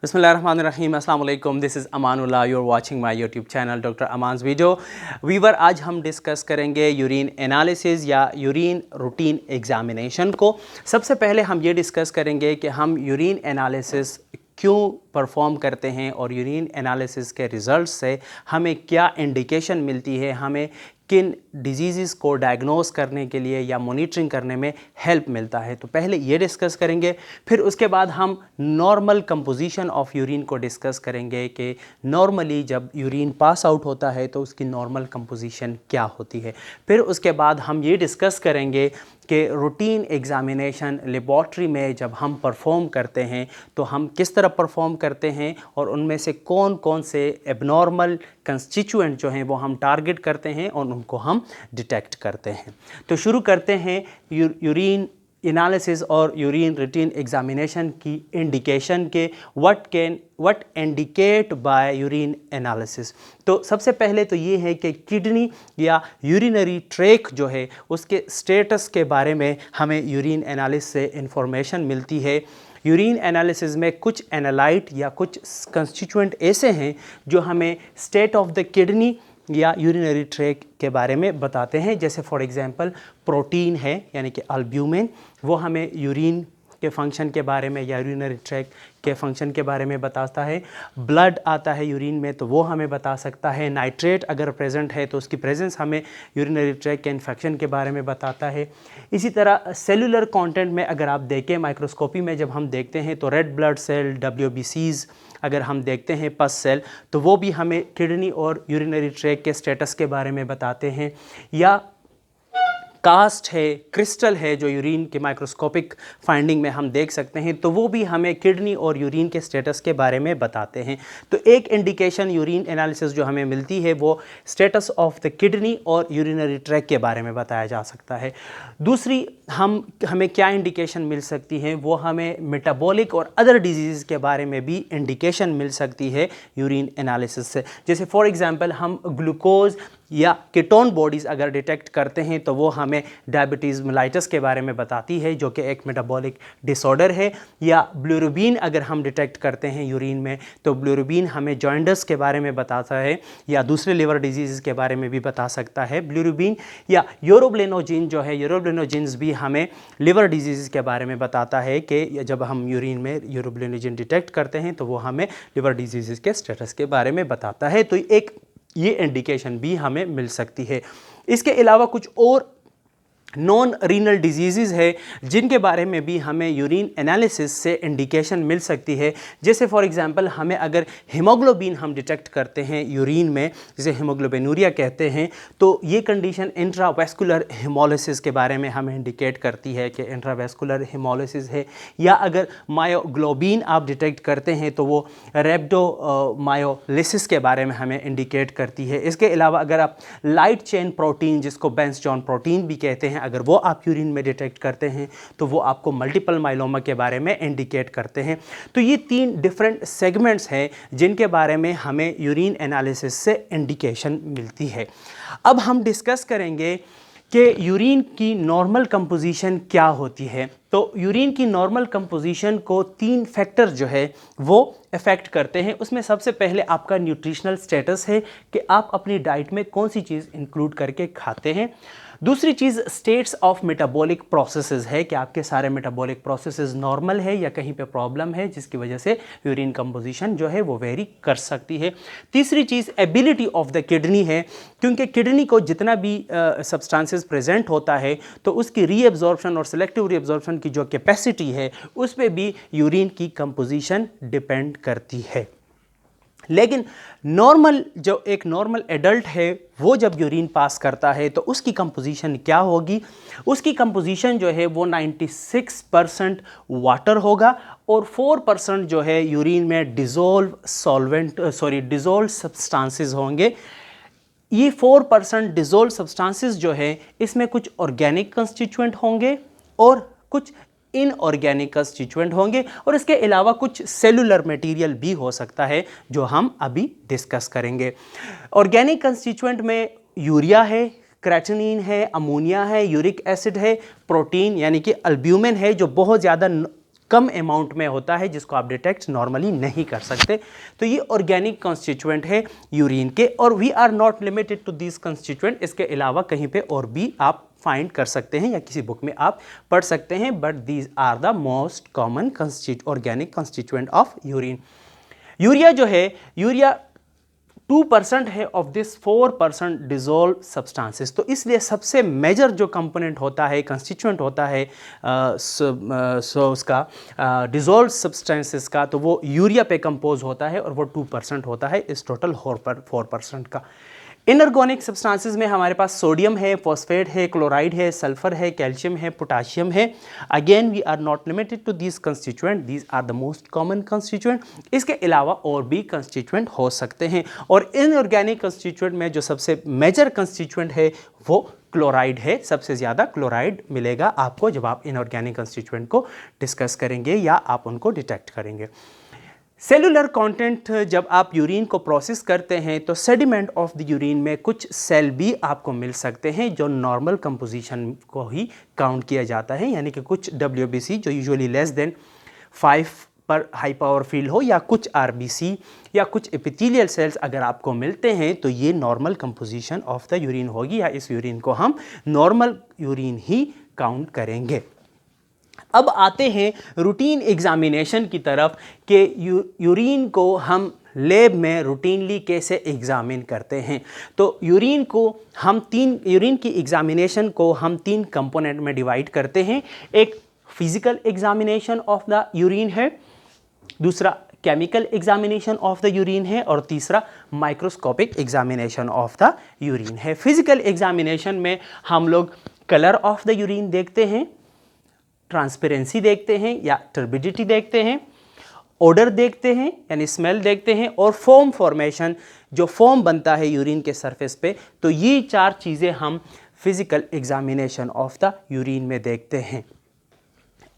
बिस्मिल्लाहिर्रहमानिर्रहीम, अस्सलाम वालेकुम। This is Amanullah, you are watching my YouTube channel doctor Aman's video. Viewer आज हम डिस्कस करेंगे यूरिन एनालिसिस या यूरिन रूटीन एग्जामिनेशन को। सबसे पहले हम ये डिस्कस करेंगे कि हम यूरिन एनालिसिस क्यों परफॉर्म करते हैं और यूरिन एनालिसिस के रिज़ल्ट से हमें क्या इंडिकेशन मिलती है, हमें किन डिजीज़ को डायग्नोस करने के लिए या मॉनिटरिंग करने में हेल्प मिलता है। तो पहले ये डिस्कस करेंगे, फिर उसके बाद हम नॉर्मल कंपोजिशन ऑफ यूरिन को डिस्कस करेंगे कि नॉर्मली जब यूरिन पास आउट होता है तो उसकी नॉर्मल कंपोजिशन क्या होती है। फिर उसके बाद हम ये डिस्कस करेंगे कि रूटीन एग्ज़ामिनेशन लेबॉर्ट्री में जब हम परफॉर्म करते हैं तो हम किस तरह परफॉर्म करते हैं और उनमें से कौन कौन से एबनॉर्मल कंस्टिट्यूएंट जो हैं वो हम टारगेट करते हैं और उनको हम डिटेक्ट करते हैं। तो शुरू करते हैं यूरिन एनालिसिस और यूरिन रूटीन एग्जामिनेशन की इंडिकेशन के what indicate bye urine analysis. तो सबसे पहले तो ये है कि किडनी या यूरिनरी ट्रैक जो है उसके स्टेटस के बारे में हमें यूरिन एनालिसिस से इंफॉर्मेशन मिलती है। यूरिन एनालिसिस में कुछ एनालाइट या कुछ कंस्टिट्यूएंट ऐसे हैं जो हमें स्टेट ऑफ द किडनी या यूरिनरी ट्रैक के बारे में बताते हैं। जैसे फॉर एग्जांपल प्रोटीन है यानी कि अल्ब्यूमिन, वो हमें यूरिन के फंक्शन के बारे में या यूरिनरी ट्रैक के फंक्शन के बारे में बताता है। ब्लड आता है यूरिन में तो वो हमें बता सकता है। नाइट्रेट अगर प्रेजेंट है तो उसकी प्रेजेंस हमें यूरिनरी ट्रैक के इन्फेक्शन के बारे में बताता है। इसी तरह सेलुलर कंटेंट में अगर आप देखें, माइक्रोस्कोपी में जब हम देखते हैं तो रेड ब्लड सेल, WBCs अगर हम देखते हैं, पस सेल, तो वो भी हमें किडनी और यूरिनरी ट्रैक के स्टेटस के बारे में बताते हैं। या कास्ट है, क्रिस्टल है जो यूरिन के माइक्रोस्कोपिक फाइंडिंग में हम देख सकते हैं, तो वो भी हमें किडनी और यूरिन के स्टेटस के बारे में बताते हैं। तो एक इंडिकेशन यूरिन एनालिसिस जो हमें मिलती है वो स्टेटस ऑफ द किडनी और यूरिनरी ट्रैक के बारे में बताया जा सकता है। दूसरी हमें क्या इंडिकेशन मिल सकती है, वो हमें मेटाबॉलिक और अदर डिजीज़ के बारे में भी इंडिकेशन मिल सकती है यूरिन एनालिसिस से। जैसे फॉर एग्जांपल हम ग्लूकोज या कीटोन बॉडीज़ अगर डिटेक्ट करते हैं तो वो हमें डायबिटीज़ मेलाइटस के बारे में बताती है जो कि एक मेटाबॉलिक डिसऑर्डर है। या ब्लूरुबिन अगर हम डिटेक्ट करते हैं यूरिन में तो ब्लूरुबिन हमें जॉइंडिस के बारे में बताता है या दूसरे लिवर डिजीज़ के बारे में भी बता सकता है ब्लूरुबिन। या यूरोब्लेनोजिन जो है, यूरोब्लेनोजिन्स भी हमें लिवर डिजीज़ के बारे में बताता है कि जब हम यूरिन में यूरोब्लेनोजिन डिटेक्ट करते हैं तो वो हमें लिवर डिजीज़ के स्टेटस के बारे में बताता है। तो ये इंडिकेशन भी हमें मिल सकती है। इसके अलावा कुछ और नॉन रीनल डिजीज़ है जिनके बारे में भी हमें यूरिन एनालिसिस से इंडिकेशन मिल सकती है। जैसे फॉर एग्जांपल हमें अगर हीमोग्लोबिन हम डिटेक्ट करते हैं यूरिन में, जिसे हीमोग्लोबिनूरिया कहते हैं, तो ये कंडीशन इंट्रावेस्कुलर हीमोलिसिस के बारे में हमें इंडिकेट करती है कि इंट्रावेस्कुलर हीमोलिसिस है। या अगर मायोग्लोबिन आप डिटेक्ट करते हैं तो वो रेब्डोमायोलिसिस के बारे में हमें इंडिकेट करती है। इसके अलावा अगर आप लाइट चेन प्रोटीन, जिसको बेंस जॉन प्रोटीन भी कहते हैं, अगर वो आप यूरिन में डिटेक्ट करते हैं तो वो आपको मल्टीपल माइलोमा के बारे में इंडिकेट करते हैं। तो ये 3 डिफरेंट सेगमेंट्स हैं जिनके बारे में हमें यूरिन एनालिसिस से इंडिकेशन मिलती है। अब हम डिस्कस करेंगे कि यूरिन की नॉर्मल कंपोजिशन क्या होती है। तो यूरिन की नॉर्मल कंपोजिशन को 3 फैक्टर जो है वो अफेक्ट करते हैं। उसमें सबसे पहले आपका न्यूट्रिशनल स्टेटस है कि आप अपनी डाइट में कौन सी चीज़ इंक्लूड करके खाते हैं। दूसरी चीज़ स्टेट्स ऑफ मेटाबॉलिक प्रोसेसेस है कि आपके सारे मेटाबॉलिक प्रोसेसेस नॉर्मल है या कहीं पे प्रॉब्लम है जिसकी वजह से यूरिन कंपोजिशन जो है वो वेरी कर सकती है। तीसरी चीज़ एबिलिटी ऑफ द किडनी है, क्योंकि किडनी को जितना भी सब्सटेंसेस प्रेजेंट होता है तो उसकी रीएब्जॉर्प्शन और सेलेक्टिव रीएब्जॉर्प्शन की जो कैपेसिटी है उस पर भी यूरिन की कंपोजिशन डिपेंड करती है। लेकिन एक नॉर्मल एडल्ट है वो जब यूरिन पास करता है तो उसकी कंपोजिशन क्या होगी, उसकी कंपोजिशन जो है वो 96% वाटर होगा और 4% जो है यूरिन में डिज़ोल्व सब्सटेंसेस होंगे। ये 4% डिज़ोल्व सब्सटेंसेस जो है इसमें कुछ ऑर्गेनिक कंस्टिट्यूएंट होंगे और कुछ इनऑर्गेनिक कंस्टिट्यूएंट होंगे और इसके अलावा कुछ सेलुलर मटेरियल भी हो सकता है जो हम अभी डिस्कस करेंगे। ऑर्गेनिक कंस्टिट्यूएंट में यूरिया है, क्रेटिनिन है, अमोनिया है, यूरिक एसिड है, प्रोटीन यानी कि अल्ब्यूमिन है जो बहुत ज़्यादा कम अमाउंट में होता है जिसको आप डिटेक्ट नॉर्मली नहीं कर सकते। तो ये ऑर्गेनिक कंस्टिट्यूएंट है यूरिन के, और we are not limited to this constituent, इसके अलावा कहीं पे और भी आप फाइंड कर सकते हैं या किसी बुक में आप पढ़ सकते हैं, but these are the most common organic constituent of urine. Urea जो है, यूरिया 2% है ऑफ दिस 4% डिजोल्व सब्सटेंसेस। तो इसलिए सबसे मेजर जो कंपोनेंट होता है, कंस्टिट्यूएंट होता है उसका डिजोल्व सब्सटेंसेस का, तो वो यूरिया पे कंपोज होता है और वो 2% होता है इस टोटल 4% का। इनऑर्गेनिक सब्सटेंसेस में हमारे पास सोडियम है, फॉस्फेट है, क्लोराइड है, सल्फर है, कैल्शियम है, पोटाशियम है। Again we are not limited to this constituent, these are the most common constituent. इसके अलावा और भी कंस्टिट्यूएंट हो सकते हैं, और इनऑर्गेनिक कंस्टिट्यूएंट में जो सबसे मेजर कंस्टिट्यूएंट है वो क्लोराइड है। सबसे ज़्यादा क्लोराइड मिलेगा आपको जब आप इनऑर्गेनिक कंस्टिट्यूएंट को डिस्कस करेंगे या आप उनको डिटेक्ट करेंगे। सेलुलर कंटेंट, जब आप यूरिन को प्रोसेस करते हैं तो सेडिमेंट ऑफ द यूरिन में कुछ सेल भी आपको मिल सकते हैं जो नॉर्मल कंपोजिशन को ही काउंट किया जाता है, यानी कि कुछ WBC जो यूजुअली लेस देन 5 पर हाई पावर फील्ड हो, या कुछ RBC या कुछ एपिथेलियल सेल्स अगर आपको मिलते हैं तो ये normal composition of the urine होगी, या इस यूरिन को हम नॉर्मल यूरिन ही काउंट करेंगे। अब आते हैं रूटीन एग्जामिनेशन की तरफ कि यूरिन को हम लैब में रूटीनली कैसे एग्जामिन करते हैं। तो यूरिन की एग्जामिनेशन को हम 3 कंपोनेंट में डिवाइड करते हैं। एक physical examination of the urine है, दूसरा chemical examination of the urine है, और तीसरा microscopic examination of the urine है। फिजिकल एग्जामिनेशन में हम लोग कलर ऑफ द यूरिन देखते हैं, ट्रांसपेरेंसी देखते हैं या टर्बिडिटी देखते हैं, ओडर देखते हैं यानी स्मेल देखते हैं, और फोम फॉर्मेशन, जो फोम बनता है यूरिन के सरफेस पे। तो ये 4 चीज़ें हम physical examination of the urine में देखते हैं।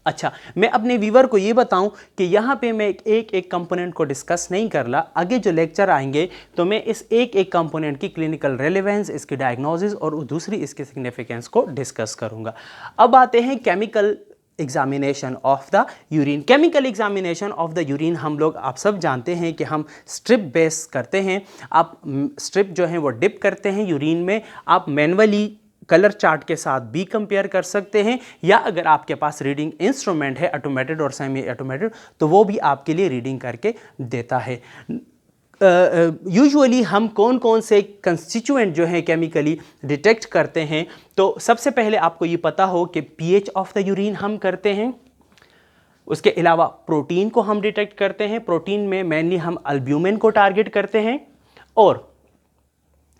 अच्छा, मैं अपने व्यूवर को ये बताऊं कि यहाँ पे मैं एक एक कंपोनेंट को डिस्कस नहीं कर रहा, आगे जो लेक्चर आएंगे तो मैं इस एक एक कंपोनेंट की क्लिनिकल रेलेवेंस, इसकी डायग्नोसिस और दूसरी इसके सिग्निफिकेंस को डिस्कस करूँगा। अब आते हैं chemical examination of the urine. Chemical examination of the urine हम लोग, आप सब जानते हैं कि हम स्ट्रिप बेस करते हैं। आप स्ट्रिप जो है वो डिप करते हैं यूरिन में, आप मैनुअली कलर चार्ट के साथ भी कंपेयर कर सकते हैं, या अगर आपके पास रीडिंग इंस्ट्रूमेंट है ऑटोमेटेड और सेमी ऑटोमेटेड तो वो भी आपके लिए रीडिंग करके देता है। यूजुअली हम कौन कौन से कंस्टिट्यूएंट जो है केमिकली डिटेक्ट करते हैं, तो सबसे पहले आपको ये पता हो कि pH ऑफ द यूरिन हम करते हैं। उसके अलावा प्रोटीन को हम डिटेक्ट करते हैं, प्रोटीन में मेनली हम अल्ब्यूमिन को टारगेट करते हैं, और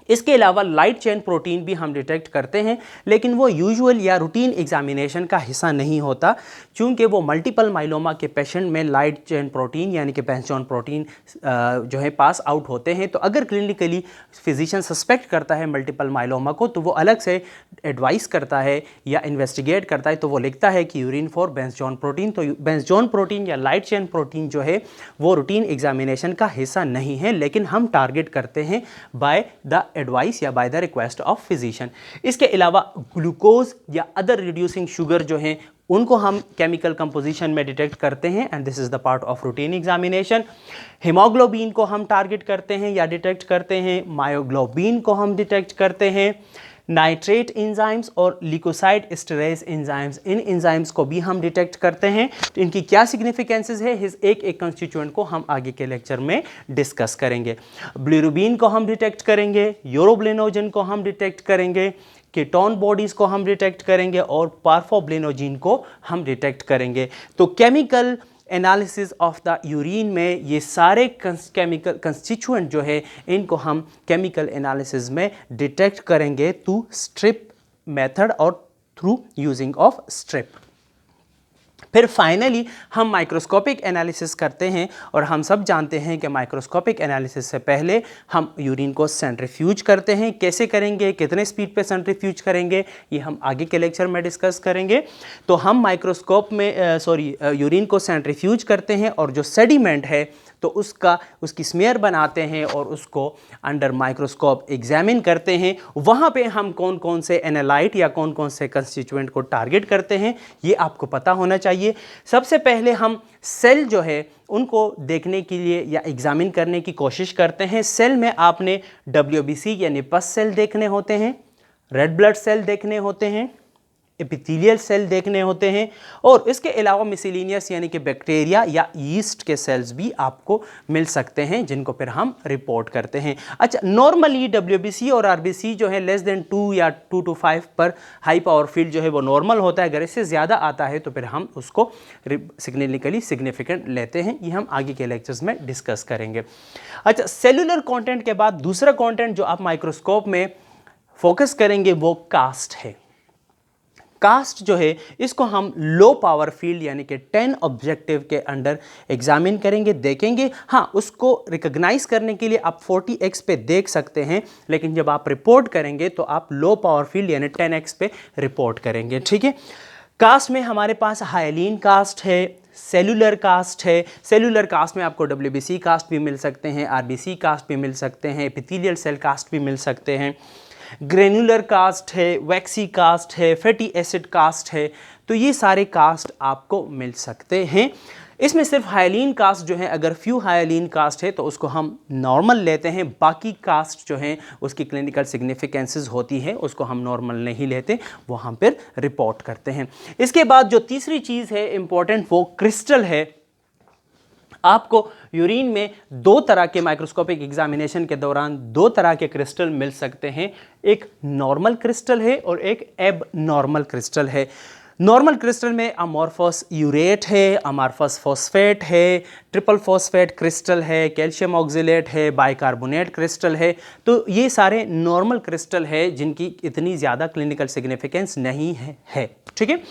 इसके अलावा लाइट चेन प्रोटीन भी हम डिटेक्ट करते हैं, लेकिन वो यूजुअल या रूटीन एग्जामिनेशन का हिस्सा नहीं होता, क्योंकि वो मल्टीपल माइलोमा के पेशेंट में लाइट चेन प्रोटीन यानी कि बेंजोन प्रोटीन जो है पास आउट होते हैं। तो अगर क्लिनिकली फिजिशियन सस्पेक्ट करता है मल्टीपल माइलोमा को, तो वो अलग से एडवाइस करता है या इन्वेस्टिगेट करता है, तो वो लिखता है कि यूरिन फॉर बेंजोन प्रोटीन। तो बेंजोन प्रोटीन या लाइट चेन प्रोटीन जो है वो रूटीन एग्जामिनेशन का हिस्सा नहीं है, लेकिन हम टारगेट करते हैं बाय द एडवाइस या by the request of physician. इसके अलावा ग्लूकोज या अदर रिड्यूसिंग शुगर जो हैं उनको हम केमिकल कंपोजिशन में डिटेक्ट करते हैं, and this is the part of routine examination. Haemoglobin को हम टारगेट करते हैं या डिटेक्ट करते हैं, मायोग्लोबिन को हम डिटेक्ट करते हैं, नाइट्रेट एंजाइम्स और लिकोसाइड एस्टरेज एंजाइम्स, इन एंजाइम्स को भी हम डिटेक्ट करते हैं। तो इनकी क्या सिग्निफिकेंसेस है, इस एक एक कंस्टिट्यूएंट को हम आगे के लेक्चर में डिस्कस करेंगे। बिलिरुबिन को हम डिटेक्ट करेंगे, यूरोब्लेनोजन को हम डिटेक्ट करेंगे, कीटोन बॉडीज़ को हम डिटेक्ट करेंगे, और पार्फोब्लेनोजिन को हम डिटेक्ट करेंगे। तो chemical analysis of the urine में ये सारे केमिकल कंस्टिट्यूएंट जो है इनको हम केमिकल एनालिसिस में डिटेक्ट करेंगे थ्रू स्ट्रिप मेथड और थ्रू यूजिंग ऑफ स्ट्रिप। फिर फाइनली हम माइक्रोस्कोपिक एनालिसिस करते हैं, और हम सब जानते हैं कि माइक्रोस्कोपिक एनालिसिस से पहले हम यूरिन को सेंट्रीफ्यूज करते हैं। कैसे करेंगे, कितने स्पीड पे सेंट्रीफ्यूज करेंगे, ये हम आगे के लेक्चर में डिस्कस करेंगे। तो हम माइक्रोस्कोप में यूरिन को सेंट्रीफ्यूज करते हैं, और जो सेडिमेंट है तो उसकी स्मेयर बनाते हैं और उसको अंडर माइक्रोस्कोप एग्जामिन करते हैं। वहाँ पे हम कौन कौन से एनालाइट या कौन कौन से कंस्टिट्यूएंट को टारगेट करते हैं ये आपको पता होना चाहिए। सबसे पहले हम सेल जो है उनको देखने के लिए या एग्जामिन करने की कोशिश करते हैं। सेल में आपने WBC यानी पस सेल देखने होते हैं, रेड ब्लड सेल देखने होते हैं, एपिथेलियल सेल देखने होते हैं और इसके अलावा मिसेलिनियस यानी कि बैक्टीरिया या यीस्ट के सेल्स भी आपको मिल सकते हैं जिनको फिर हम रिपोर्ट करते हैं। अच्छा, नॉर्मली WBC और RBC जो है लेस देन 2 या 2 to 5 पर हाई पावर फील्ड जो है वो नॉर्मल होता है। अगर इससे ज़्यादा आता है तो फिर हम उसको सिग्निफिकेंटली सिग्निफिकेंट लेते हैं। ये हम आगे के लेक्चर्स में डिस्कस करेंगे। अच्छा, सेलुलर कॉन्टेंट के बाद दूसरा कॉन्टेंट जो आप माइक्रोस्कोप में फोकस करेंगे वो कास्ट है। कास्ट जो है इसको हम लो पावर फील्ड यानी कि 10 ऑब्जेक्टिव के अंडर एग्जामिन करेंगे, देखेंगे। हाँ, उसको रिकॉग्नाइज करने के लिए आप 40x पे देख सकते हैं, लेकिन जब आप रिपोर्ट करेंगे तो आप लो पावर फील्ड यानी 10x पे रिपोर्ट करेंगे। ठीक है। कास्ट में हमारे पास हाइलीन कास्ट है, सेलुलर कास्ट है। सेलुलर कास्ट में आपको WBC कास्ट भी मिल सकते हैं, RBC कास्ट भी मिल सकते हैं, एपिथेलियल सेल कास्ट भी मिल सकते हैं, ग्रेनुलर कास्ट है, वैक्सी कास्ट है, फैटी एसिड कास्ट है। तो ये सारे कास्ट आपको मिल सकते हैं। इसमें सिर्फ हाइलीन कास्ट जो है, अगर फ्यू हाइलीन कास्ट है तो उसको हम नॉर्मल लेते हैं। बाकी कास्ट जो है उसकी क्लिनिकल सिग्निफिकेंसेस होती है, उसको हम नॉर्मल नहीं लेते, वो हम फिर रिपोर्ट करते हैं। इसके बाद जो तीसरी चीज़ है इंपॉर्टेंट, वो क्रिस्टल है। आपको यूरिन में दो तरह के माइक्रोस्कोपिक एग्जामिनेशन के दौरान दो तरह के क्रिस्टल मिल सकते हैं। एक नॉर्मल क्रिस्टल है और एक एब नॉर्मल क्रिस्टल है। नॉर्मल क्रिस्टल में अमॉर्फस यूरेट है, अमॉर्फस फॉस्फेट है, ट्रिपल फॉस्फेट क्रिस्टल है, कैल्शियम ऑक्जिलेट है, बाइकार्बोनेट क्रिस्टल है। तो ये सारे नॉर्मल क्रिस्टल है जिनकी इतनी ज़्यादा क्लिनिकल सिग्निफिकेंस नहीं है। ठीक है।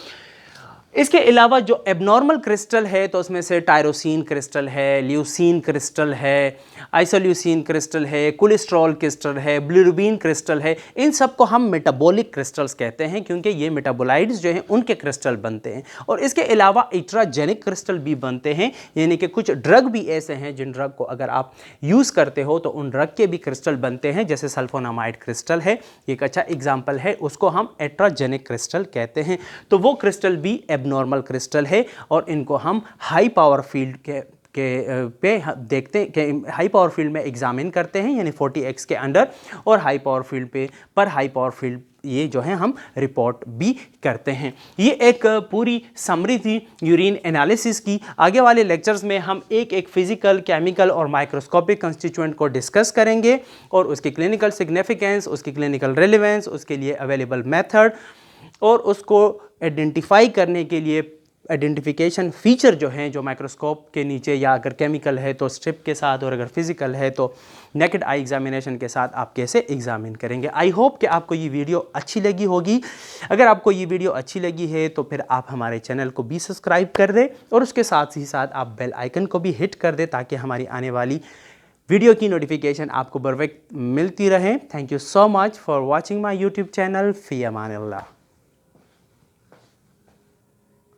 इसके अलावा जो एबनॉर्मल क्रिस्टल है तो उसमें से टायरोसिन क्रिस्टल है, ल्यूसीन क्रिस्टल है, आइसोल्यूसिन क्रिस्टल है, कोलेस्ट्रॉल क्रिस्टल है, बिलिरुबिन क्रिस्टल है। इन सब को हम मेटाबॉलिक क्रिस्टल्स कहते हैं क्योंकि ये मेटाबोलाइट्स जो हैं उनके क्रिस्टल बनते हैं। और इसके अलावा इट्राजेनिक क्रिस्टल भी बनते हैं, यानी कि कुछ ड्रग भी ऐसे हैं जिन ड्रग को अगर आप यूज़ करते हो तो उन ड्रग के भी क्रिस्टल बनते हैं, जैसे सल्फोनामाइड क्रिस्टल है, एक अच्छा एग्जाम्पल है, उसको हम एट्राजेनिक क्रिस्टल कहते हैं। तो वो क्रिस्टल भी एबनॉर्मल क्रिस्टल है और इनको हम हाई पावर फील्ड पे देखते हैं, हाई पावर फील्ड में एग्जामिन करते हैं, यानी 40x के अंडर, और हाई पावर फील्ड पे पर हाई पावर फील्ड ये जो है हम रिपोर्ट भी करते हैं। ये एक पूरी समरी थी यूरिन एनालिसिस की। आगे वाले लेक्चर्स में हम एक एक फिजिकल, केमिकल और माइक्रोस्कोपिक कंस्टिट्यूएंट को डिस्कस करेंगे और उसकी क्लिनिकल सिग्निफिकेंस, उसकी क्लिनिकल रेलेवेंस, उसके लिए अवेलेबल मेथड और उसको आइडेंटिफाई करने के लिए आइडेंटिफिकेशन फीचर जो हैं जो माइक्रोस्कोप के नीचे, या अगर केमिकल है तो स्ट्रिप के साथ और अगर फिजिकल है तो नेकेड आई एग्जामिनेशन के साथ आप कैसे एग्जामिन करेंगे। आई होप कि आपको ये वीडियो अच्छी लगी होगी। अगर आपको ये वीडियो अच्छी लगी है तो फिर आप हमारे चैनल को भी सब्सक्राइब कर दें और उसके साथ ही साथ आप बेल आइकन को भी हिट कर दें ताकि हमारी आने वाली वीडियो की नोटिफिकेशन आपको बर वक्त मिलती रहे। Thank you so much for watching my YouTube channel. Fee Aman Allah.